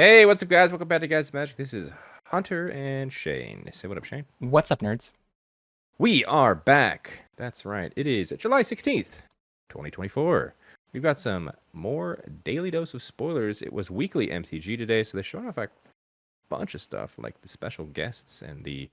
Hey, what's up, guys? Welcome back to Guys Magic. This is Hunter and Shane. Say what up, Shane. What's up, nerds? We are back. That's right. It is July 16th, 2024. We've got some more daily dose of spoilers. It was weekly MTG today, so they're showing off a bunch of stuff, like the special guests and the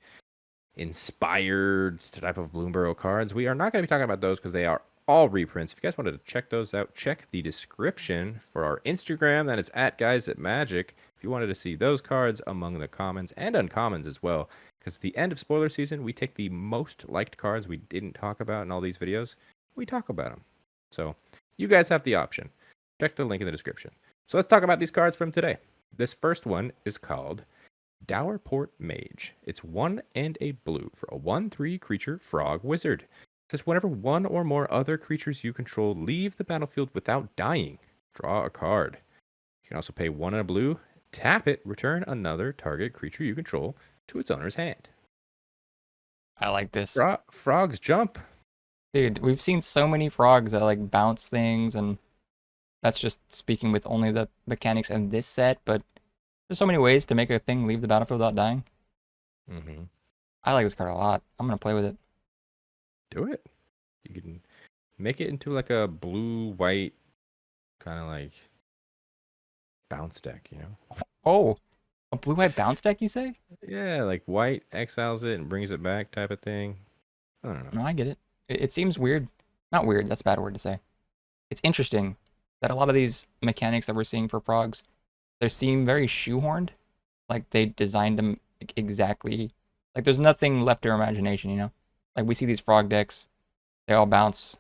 inspired type of Bloomburrow cards. We are not going to be talking about those because they are all reprints. If you guys wanted to check those out, check the description for our Instagram. That is @guysatmagic. If you wanted to see those cards among the commons and uncommons as well, because at the end of spoiler season, we take the most liked cards we didn't talk about in all these videos. We talk about them. So you guys have the option. Check the link in the description. So let's talk about these cards from today. This first one is called Dour Port-Mage. It's 1 and a blue for a 1/3 creature frog wizard. It says whenever one or more other creatures you control leave the battlefield without dying, draw a card. You can also pay 1 and a blue, tap it, return another target creature you control to its owner's hand. I like this. Frogs jump. Dude, we've seen so many frogs that like bounce things, and that's just speaking with only the mechanics in this set, but there's so many ways to make a thing leave the battlefield without dying. Mm-hmm. I like this card a lot. I'm going to play with it. Do it. You can make it into like a blue-white kind of like bounce deck, you know? Oh, a blue-white bounce deck, you say? Yeah, like white exiles it and brings it back type of thing. I don't know. No, I get it. It seems weird. Not weird, that's a bad word to say. It's interesting that a lot of these mechanics that we're seeing for frogs, they seem very shoehorned. Like they designed them exactly. Like there's nothing left to our imagination, you know? Like we see these frog decks, they all bounce.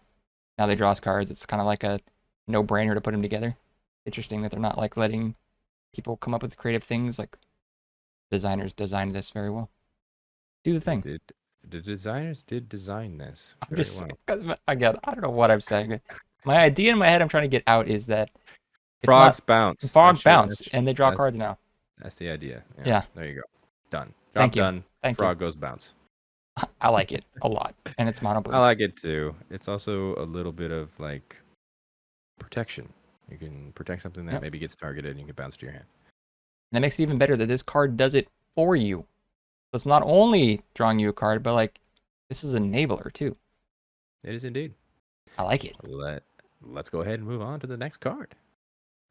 Now they draw us cards. It's kind of like a no-brainer to put them together. Interesting that they're not like letting people come up with creative things. Like designers designed this very well. Do the thing. The designers did design this I'm very just well. again, I don't know what I'm saying. My idea in my head I'm trying to get out is that it's Frogs not bounce. frog bounce and they draw cards now. That's the idea. Yeah. There you go. Done. Job Thank you. done. Thank Frog you. goes bounce. I like it a lot, and it's mono blue. I like it too. It's also a little bit of like protection. You can protect something that maybe gets targeted and you can bounce to your hand. And it makes it even better that this card does it for you. So it's not only drawing you a card, but like this is an enabler too. It is indeed. I like it. Let's go ahead and move on to the next card.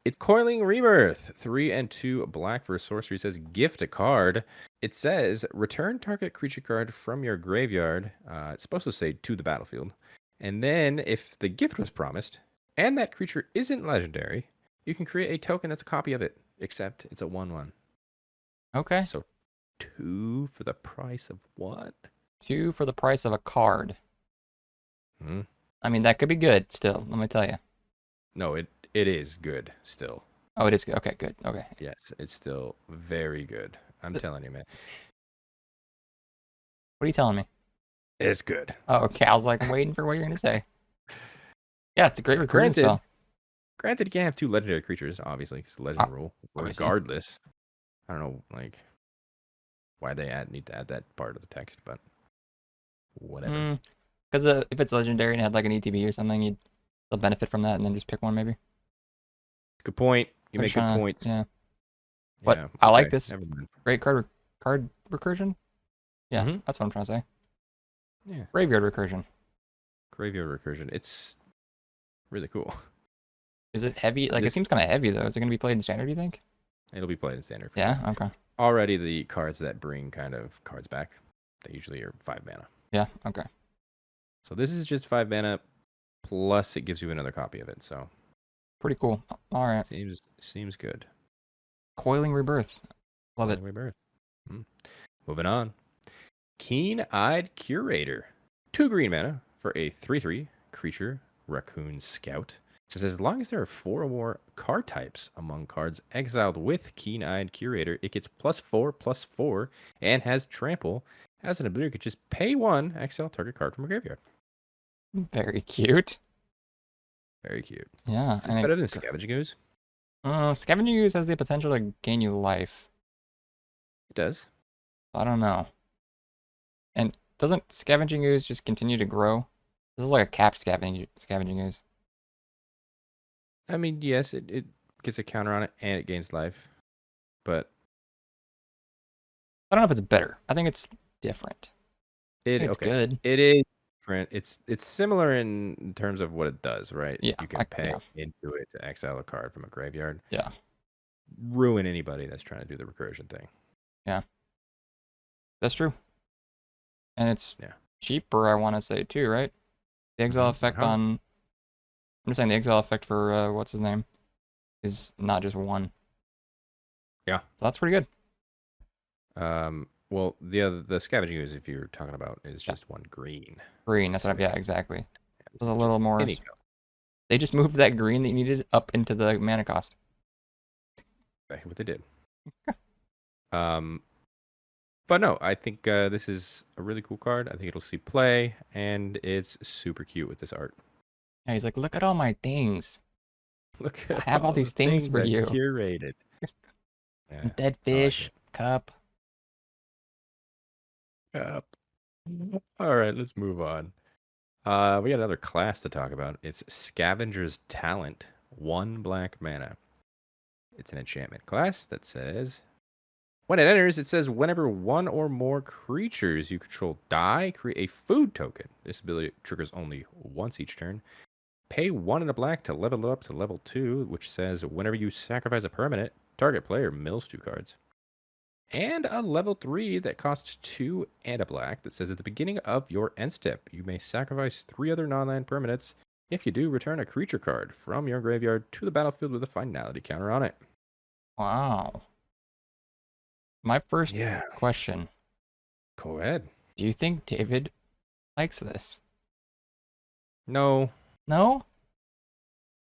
It's Coiling Rebirth. 3 and 2 black for a sorcery. It says gift a card. It says return target creature card from your graveyard. It's supposed to say to the battlefield. And then if the gift was promised and that creature isn't legendary, you can create a token that's a copy of it, except it's a 1/1. Okay. So 2 for the price of what? 2 for the price of a card. Hmm. I mean, that could be good still, let me tell you. No, it is good still. Oh, it is good. Okay, good. Okay. Yes, it's still very good. I'm telling you, man. What are you telling me? It's good. Oh, okay. I was like waiting for what you're going to say. Yeah, it's a great recruiting spell. Granted, you can't have 2 legendary creatures, obviously. It's a legend rule. Obviously. Regardless. I don't know, like, why they need to add that part of the text, but whatever. Because if it's legendary and it had like an ETB or something, you'd still benefit from that and then just pick one maybe. Good point. You make good points. Yeah. But yeah, I like this. Great card recursion. Yeah, that's what I'm trying to say. Yeah. Graveyard recursion. Graveyard recursion. It's really cool. Is it heavy? Like, it seems kind of heavy, though. Is it going to be played in standard, do you think? It'll be played in standard. Yeah? Sure. Okay. Already the cards that bring kind of cards back, they usually are 5 mana. Yeah, okay. So this is just 5 mana, plus it gives you another copy of it, so. Pretty cool. All right. Seems good. Coiling Rebirth. Love it. Rebirth. Moving on. Keen-Eyed Curator. 2 green mana for a 3/3 creature raccoon scout. It says as long as there are 4 or more card types among cards exiled with Keen-Eyed Curator, it gets +4/+4 and has trample. As an ability, you could just pay 1, exile target card from a graveyard. Very cute. Very cute. Yeah. Is this better than Scavenging Ooze? Scavenging Ooze has the potential to gain you life. It does. I don't know. And doesn't Scavenging Ooze just continue to grow? This is like a capped Scavenging Ooze. I mean, yes, it gets a counter on it and it gains life. but I don't know if it's better. I think it's different. I think it's okay. good. It is different. It's similar in terms of what it does, right? Yeah. You can pay Yeah. into it to exile a card from a graveyard. Yeah. Ruin anybody that's trying to do the recursion thing. Yeah. That's true. And it's Yeah. cheaper, I want to say, too, right? The exile effect Uh-huh. on... I'm just saying the exile effect for, what's his name? Is not just one. Yeah. So that's pretty good. Well, the scavenging ooze, if you're talking about, is just one green. Green, that's what Just yeah, like exactly. this There's a is little just more... any color. They just moved that green that you needed up into the mana cost. Exactly what they did. But no, I think this is a really cool card. I think it'll see play, and it's super cute with this art. Yeah, he's like, look at all my things. Look I at have all the these things for I you. curated. Yeah, Dead I like fish, cup. it. All right, let's move on. We got another class to talk about. It's Scavenger's Talent, 1 black mana. It's an enchantment class that says when it enters, it says whenever one or more creatures you control die, create a food token. This ability triggers only once each turn. Pay 1 and a black to level it up to level 2, which says whenever you sacrifice a permanent, target player mills 2 cards. And a level 3 that costs 2 and a black that says at the beginning of your end step, you may sacrifice 3 other non-land permanents. If you do, return a creature card from your graveyard to the battlefield with a finality counter on it. Wow. My first Yeah, question. go ahead. Do you think David likes this? No. No?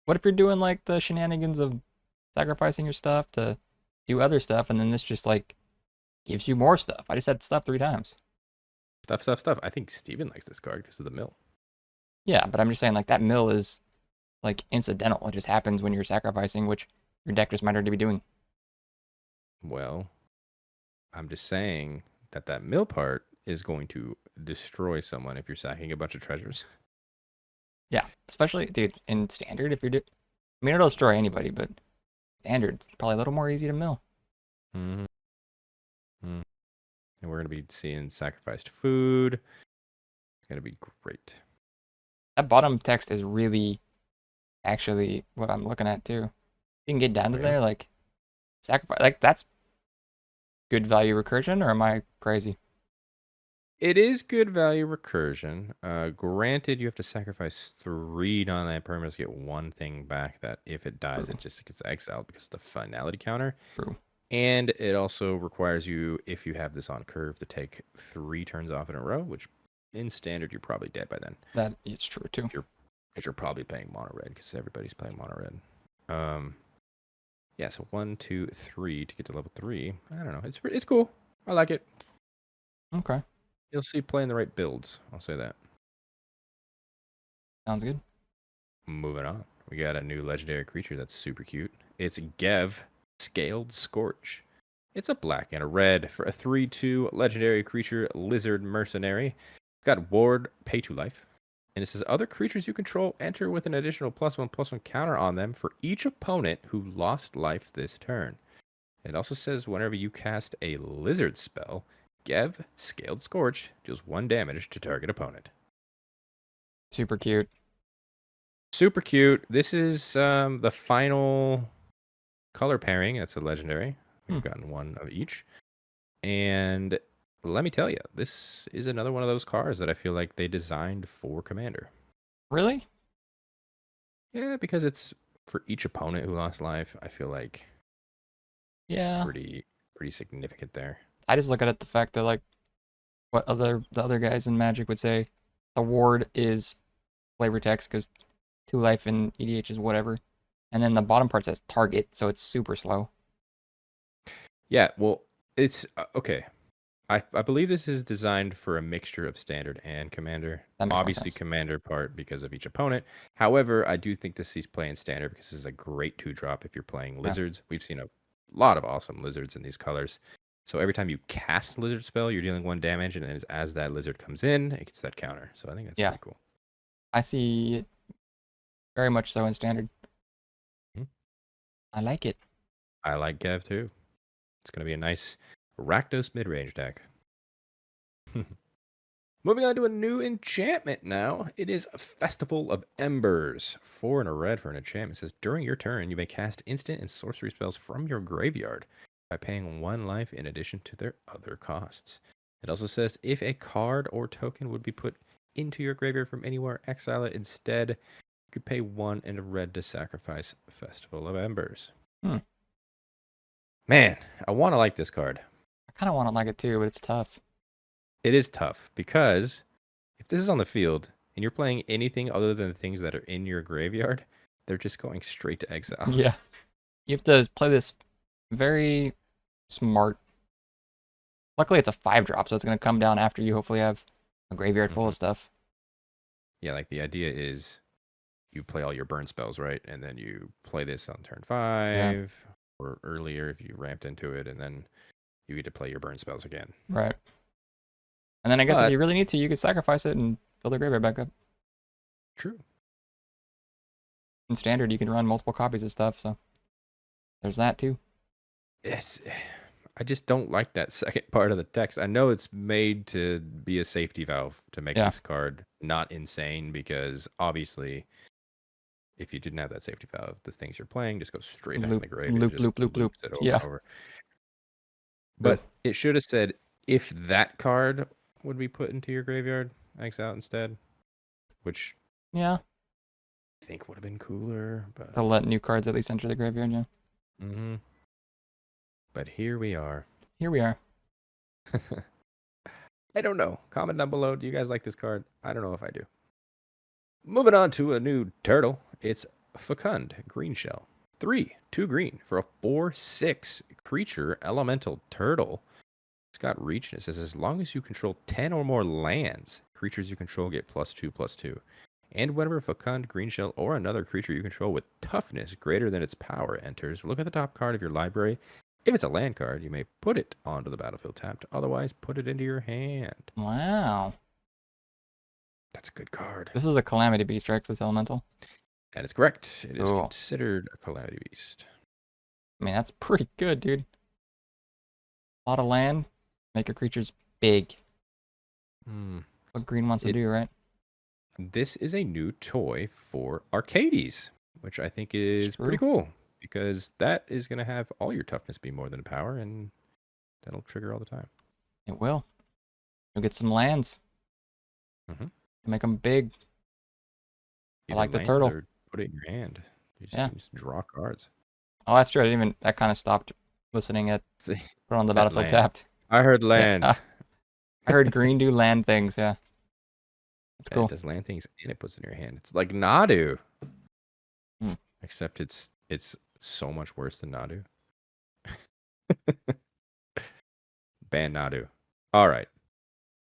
What if you're doing like the shenanigans of sacrificing your stuff to do other stuff, and then this just like gives you more stuff? I just said stuff 3 times. Stuff. I think Steven likes this card because of the mill. Yeah, but I'm just saying like that mill is like incidental. It just happens when you're sacrificing, which your deck just might already be doing. Well, I'm just saying that mill part is going to destroy someone if you're sacking a bunch of treasures. Yeah, especially dude in standard if you're I mean it'll destroy anybody, but standard it's probably a little more easy to mill. Mm-hmm. And we're going to be seeing sacrificed food. It's going to be great. That bottom text is really actually what I'm looking at too. You can get down to Oh, yeah? there like sacrifice like that's good value recursion, or am I crazy? It is good value recursion. Granted, you have to sacrifice 3 non-land permanents to get 1 thing back that if it dies, True. it just gets exiled because of the finality counter. True. And it also requires you, if you have this on curve, to take 3 turns off in a row, which in standard, you're probably dead by then. That it's true too. Because you're probably playing mono red, because everybody's playing mono red. Yeah, so 1, 2, 3 to get to level 3. I don't know. It's cool. I like it. Okay. You'll see playing the right builds. I'll say that. Sounds good. Moving on. We got a new legendary creature that's super cute. It's Gev, Scaled Scorch. It's a black and a red for a 3/2 legendary creature, Lizard Mercenary. It's got Ward, pay 2 life. And it says other creatures you control enter with an additional +1/+1 counter on them for each opponent who lost life this turn. It also says whenever you cast a lizard spell, Gev, Scaled Scorch, deals 1 damage to target opponent. Super cute. Super cute. This is the final color pairing. It's a legendary. We've gotten 1 of each. And let me tell you, this is another one of those cards that I feel like they designed for Commander. Really? Yeah, because it's for each opponent who lost life. I feel like Yeah. pretty significant there. I just look at it the fact that like what the other guys in Magic would say, the ward is flavor text because 2 life in EDH is whatever, and then the bottom part says target, so it's super slow. Yeah, well, it's okay. I believe this is designed for a mixture of standard and commander. That makes more Obviously, sense. commander part because of each opponent. However, I do think this sees play in standard because this is a great 2-drop if you're playing Yeah. lizards. We've seen a lot of awesome lizards in these colors. So every time you cast a lizard spell, you're dealing 1 damage, and as that lizard comes in, it gets that counter. So I think that's pretty cool. I see it very much so in standard. Mhm. I like it. I like Gav too. It's going to be a nice Rakdos mid-range deck. Moving on to a new enchantment now. It is Festival of Embers. 4 and a red for an enchantment. It says, during your turn, you may cast instant and sorcery spells from your graveyard by paying 1 life in addition to their other costs. It also says, if a card or token would be put into your graveyard from anywhere, exile it instead. You could pay 1 and a red to sacrifice Festival of Embers. Man, I want to like this card. I kind of want to like it too, but it's tough. It is tough because if this is on the field and you're playing anything other than the things that are in your graveyard, they're just going straight to exile. Yeah. You have to play this very smart. Luckily, it's a 5-drop, so it's going to come down after you hopefully have a graveyard full of stuff. Yeah, like the idea is you play all your burn spells, right? And then you play this on turn 5 or earlier if you ramped into it, and then you get to play your burn spells again. Right. And then I guess if you really need to, you could sacrifice it and fill the graveyard back up. True. In standard, you can run multiple copies of stuff, so there's that too. Yes. I just don't like that second part of the text. I know it's made to be a safety valve to make this card not insane, because obviously if you didn't have that safety valve, the things you're playing just go straight out in the grave. Loop. It over and over. But it should have said, if that card would be put into your graveyard, exile instead, which I think would have been cooler. But they'll let new cards at least enter the graveyard, yeah. Mm-hmm. But here we are. Here we are. I don't know. Comment down below. Do you guys like this card? I don't know if I do. Moving on to a new turtle. It's Fecund Greenshell. 3, 2 green for a 4/6 creature elemental turtle. It's got reach, and it says, as long as you control 10 or more lands, creatures you control get +2/+2. And whenever Fecund Greenshell or another creature you control with toughness greater than its power enters, look at the top card of your library. If it's a land card, you may put it onto the battlefield tapped. Otherwise, put it into your hand. Wow. That's a good card. This is a Calamity Beast, right? This elemental? That is correct. It is considered a Calamity Beast. I mean, that's pretty good, dude. A lot of land. Make your creatures big. What green wants to do, right? This is a new toy for Arcades, which I think is pretty cool, because that is going to have all your toughness be more than a power, and that'll trigger all the time. It will. You'll get some lands. Make them big. Either I like the turtle. Or put it in your hand. You just draw cards. Oh, that's true. That kind of stopped listening at put on the battlefield tapped. I heard land. I heard green do land things, yeah. That's cool. It does land things and it puts it in your hand. It's like Nadu. Except it's so much worse than Nadu. Ban Nadu. All right.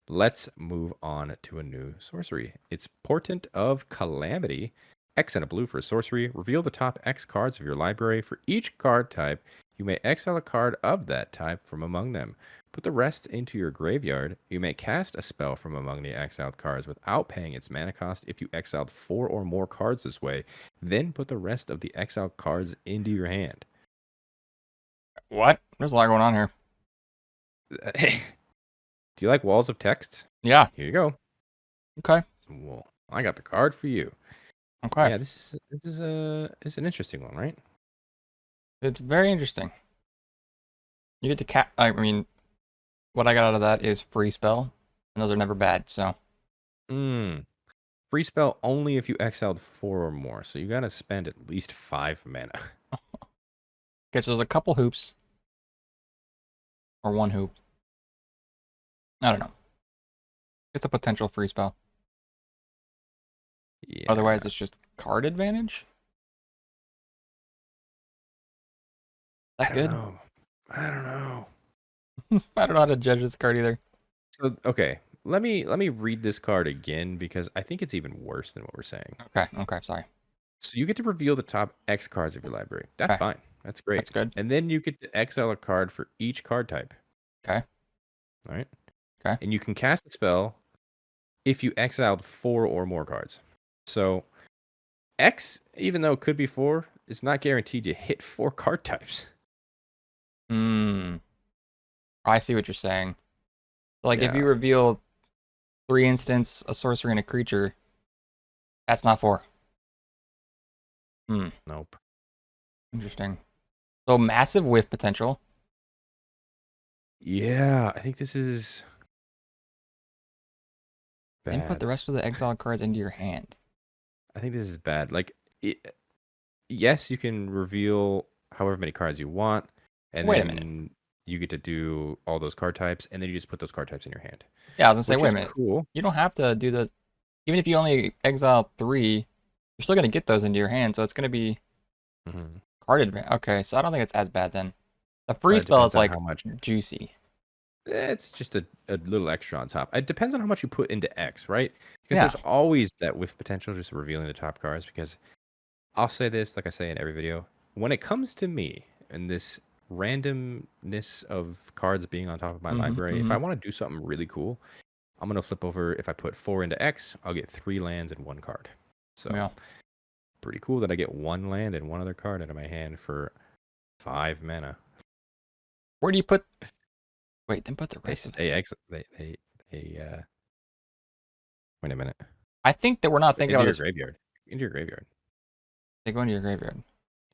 Let's move on to a new sorcery. It's Portent of Calamity. X and a blue for a sorcery. Reveal the top X cards of your library. For each card type, you may exile a card of that type from among them. Put the rest into your graveyard. You may cast a spell from among the exiled cards without paying its mana cost if you exiled 4 or more cards this way. Then put the rest of the exiled cards into your hand. What? There's a lot going on here. Do you like walls of text? Yeah. Here you go. Okay. Well, I got the card for you. Okay. Yeah, this is an interesting one, right? It's very interesting. You get to I mean, what I got out of that is free spell, and those are never bad. So. Free spell only if you exiled 4 or more. So you gotta spend at least 5 mana. Okay, so there's a couple hoops. Or 1 hoop. I don't know. It's a potential free spell. Yeah. Otherwise, it's just card advantage. That good? I don't know. I don't know how to judge this card either. So okay, let me read this card again, because I think it's even worse than what we're saying. Okay, sorry. So you get to reveal the top X cards of your library. That's fine. That's great. That's good. And then you get to exile a card for each card type. Okay. All right. Okay. And you can cast a spell if you exiled 4 or more cards. So X, even though it could be 4, it's not guaranteed to hit 4 card types. I see what you're saying. Like if Yeah. you reveal 3 instants, a sorcery, and a creature, that's not 4. Hmm. Nope. Interesting. So massive whiff potential. Yeah, I think this is Then put the bad. rest of the exiled cards into your hand. I think this is bad. Like, yes, you can reveal however many cards you want, and Wait a minute. then you get to do all those card types, and then you just put those card types in your hand, Yeah, I was gonna say, which wait a is minute. cool. You don't have to do the. Even if you only exile 3, you're still gonna get those into your hand, so it's gonna be Hmm. card advantage. Okay, so I don't think it's as bad then. The free But it spell depends is on how like much. juicy. It's just a little extra on top. It depends on how much you put into X, right? Because Yeah. there's always that with potential just revealing the top cards. Because I'll say this, like I say in every video, when it comes to me and this randomness of cards being on top of my Mm-hmm. library, if Mm-hmm. I want to do something really cool, I'm gonna flip over. If I put 4 into X, I'll get 3 lands and 1 card. So Yeah. pretty cool that I get 1 land and 1 other card into my hand for 5 mana. Where do you put? Wait, then put the They rest of. they ex they wait a minute. I think that we're not thinking Into about your this. graveyard. Into your graveyard. They go into your graveyard.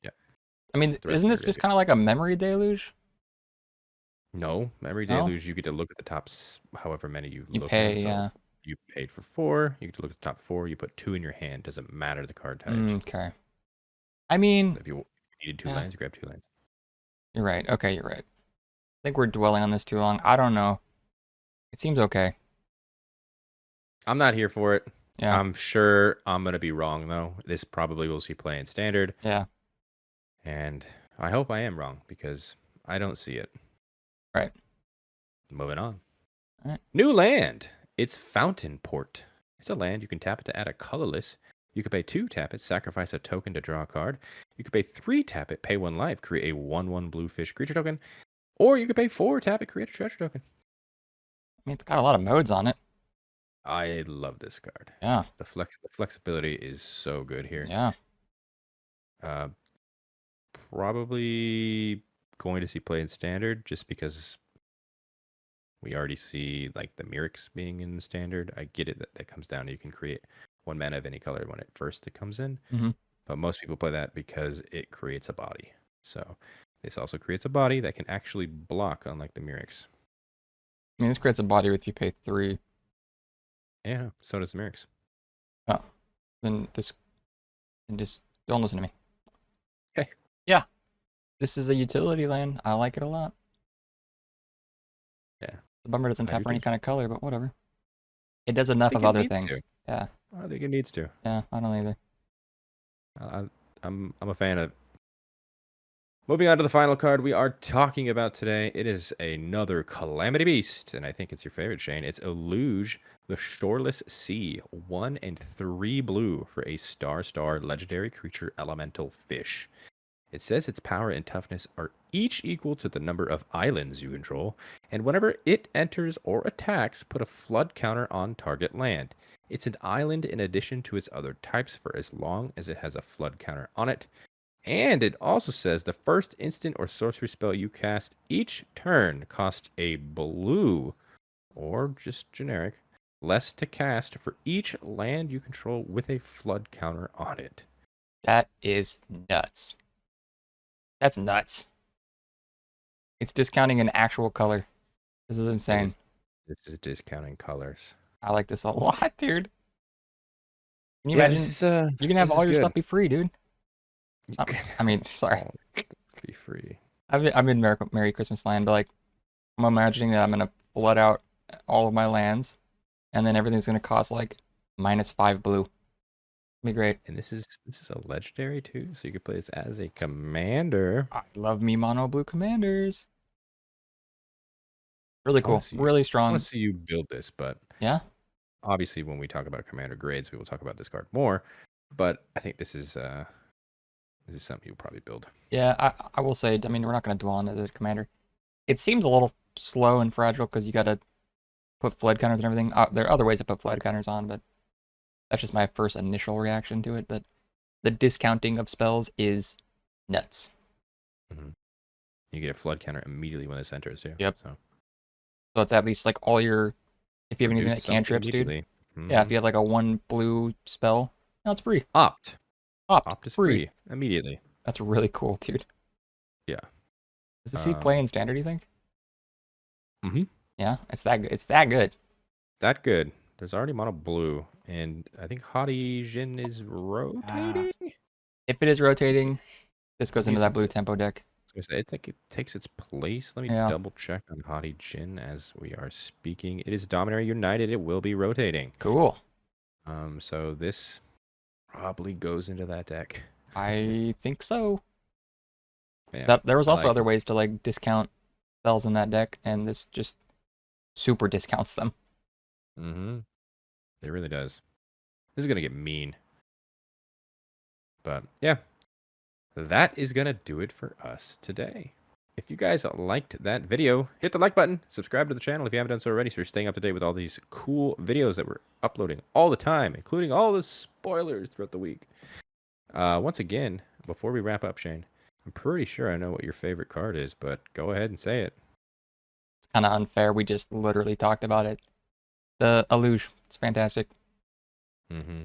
Yeah. I mean, The rest isn't of your this just graveyard. kind of like a memory deluge? No, every No, deluge you get to look at the tops however many you you look in. pay. So Yeah. you paid for 4, you get to look at the top 4, you put 2 in your hand, doesn't matter the card types. Okay. I mean, If you needed 2 yeah, lands, you grab 2 lands. you're right. Okay, you're right. I think we're dwelling on this too long. I don't know. It seems okay. I'm not here for it. Yeah. I'm sure I'm gonna be wrong though. This probably will see play in standard, Yeah. and I hope I am wrong because I don't see it. Right. Moving on. All right. New land. It's Fountain Port. It's a land you can tap it to add a colorless. You could pay 2, tap it, sacrifice a token to draw a card. You could pay 3, tap it, pay 1 life, create a 1/1 blue fish creature token. Or you could pay 4, tap it, create a treasure token. I mean, it's got a lot of modes on it. I love this card. Yeah. The flexibility is so good here. Yeah. Uh, Probably going to see play in standard just because we already see like the Mirrex being in the standard. I get it that comes down to you can create 1 mana of any color when it comes in. Mm-hmm. But most people play that because it creates a body. So this also creates a body that can actually block, unlike the Mirrex. I mean, this creates a body with you pay 3. Yeah, so does the Mirrex. Oh, then just don't listen to me. Okay. Yeah. This is a utility land. I like it a lot. Yeah. The bummer doesn't I tap do for any too. kind of color, but whatever. It does I enough think of it other needs things. to. Yeah. I think it needs to. Yeah, I don't either. I'm a fan of it. Moving on to the final card we are talking about today. It is another Calamity Beast, and I think it's your favorite, Shane. It's Eluge, the Shoreless Sea, 1 and 3 blue for a star legendary creature elemental fish. It says its power and toughness are each equal to the number of islands you control, and whenever it enters or attacks, put a flood counter on target land. It's an island in addition to its other types for as long as it has a flood counter on it. And it also says the first instant or sorcery spell you cast each turn costs a blue, or just generic, less to cast for each land you control with a flood counter on it. That is nuts. That's nuts. It's discounting an actual color. This is insane. This is discounting colors. I like this a lot, dude. Can you Yeah, imagine? You can have this all is your good. stuff be free, dude. I mean, sorry. Be free. I'm in Merry Christmas land, but like, I'm imagining that I'm gonna flood out all of my lands, and then everything's gonna cost like -5 blue. Be great. And this is a legendary too, so you could play this as a commander. I love me mono blue commanders. Really I wanna cool. see Really I strong. want to see you build this, but Yeah. obviously when we talk about commander grades, we will talk about this card more. But I think this is something you'll probably build. Yeah. I will say. I mean, we're not gonna dwell on it as a commander. It seems a little slow and fragile because you gotta put flood counters and everything. There are other ways to put flood counters on, but that's just my first initial reaction to it. But the discounting of spells is nuts. You get a flood counter immediately when this enters too. Yep. So So it's at least like all your, if you have anything Reduce that something cantrips, dude. immediately. Yeah, if Mhm. you have like a 1 blue spell, now it's free. Opt. Opt, Opt is free. free immediately. That's really cool, dude. Yeah. Does the sea play in Um, standard, you think? mhm. Yeah, it's that good. It's that good. That good. There's already mono blue, and I think Haughty Jin is Ah. rotating. If it is rotating, this goes into Use that its, blue tempo deck. I was gonna say, I think it takes its place. Let me Yeah, double check on Haughty Jin as we are speaking. It is Dominator United. It will be rotating. cool. So this probably goes into that deck. I think so. Yeah, That there was I also like other it. ways to like discount spells in that deck, and this just super discounts them. Mm-hmm. It really does. This is gonna get mean, but yeah, that is gonna do it for us today. If you guys liked that video, hit the like button, subscribe to the channel if you haven't done so already, so you're staying up to date with all these cool videos that we're uploading all the time, including all the spoilers throughout the week. Once again, before we wrap up, Shane, I'm pretty sure I know what your favorite card is, but go ahead and say it. It's kind of unfair. We just literally talked about it. The Eluge. It's fantastic. Mm-hmm.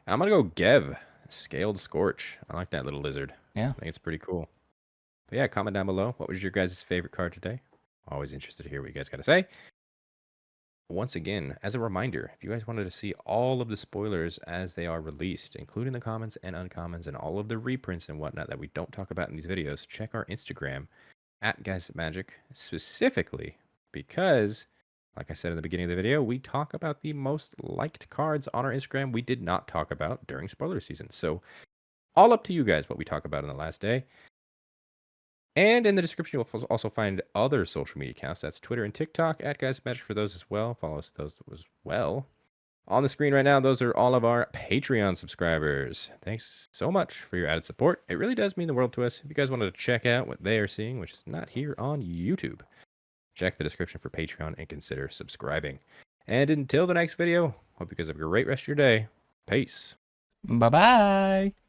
I'm gonna go Gev, Scaled Scorch. I like that little lizard. Yeah. I think it's pretty cool. But yeah, comment down below. What was your guys' favorite card today? Always interested to hear what you guys got to say. Once again, as a reminder, if you guys wanted to see all of the spoilers as they are released, including the commons and uncommons and all of the reprints and whatnot that we don't talk about in these videos, check our Instagram at GuysMagic specifically because, like I said in the beginning of the video, we talk about the most liked cards on our Instagram we did not talk about during spoiler season. So all up to you guys what we talk about in the last day. And in the description, you'll also find other social media accounts. That's Twitter and TikTok at GuysMagic for those as well. Follow us those as well. On the screen right now, those are all of our Patreon subscribers. Thanks so much for your added support. It really does mean the world to us. If you guys wanted to check out what they are seeing, which is not here on YouTube, check the description for Patreon and consider subscribing. And until the next video, hope you guys have a great rest of your day. Peace. Bye bye.